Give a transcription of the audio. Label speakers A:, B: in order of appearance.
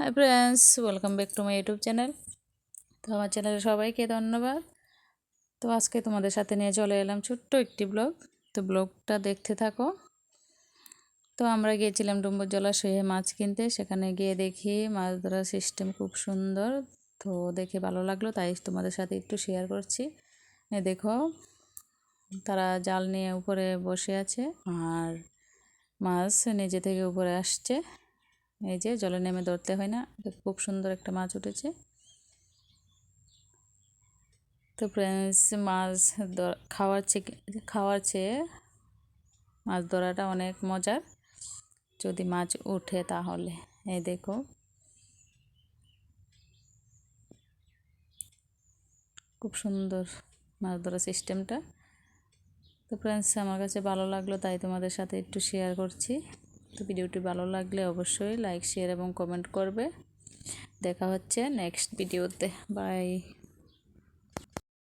A: Hi friends, welcome back to my YouTube channel. তো আমার চ্যানেলে সবাইকে ধন্যবাদ। তো আজকে তোমাদের সাথে নিয়ে চলে এলাম ছোট্ট একটি ব্লগ। তো ব্লগটা দেখতে থাকো। তো আমরা গিয়েছিলাম ডুম্বুর জলাশয়ে মাছ কিনতে। সেখানে গিয়ে দেখি মাছ ধরার সিস্টেম খুব সুন্দর। তো দেখে ভালো লাগলো, তাই তোমাদের সাথে একটু শেয়ার করছি। দেখো, তারা জাল নিয়ে উপরে বসে আছে আর মাছ নিজে থেকে উপরে আসছে। এই যে জলে নেমে ধরতে হয় না, খুব সুন্দর একটা মাছ উঠেছে। তো ফ্রেন্ডস, মাছ খাওয়ার চেয়ে মাছ ধরাটা অনেক মজার, যদি মাছ ওঠে তাহলে। এই দেখো, খুব সুন্দর মাছ ধরার সিস্টেমটা। তো ফ্রেন্ডস, আমার কাছে ভালো লাগলো, তাই তোমাদের সাথে একটু শেয়ার করছি। তো ভিডিওটি ভালো লাগলে অবশ্যই লাইক, শেয়ার এবং কমেন্ট করবে। দেখা হচ্ছে নেক্সট ভিডিওতে। বাই।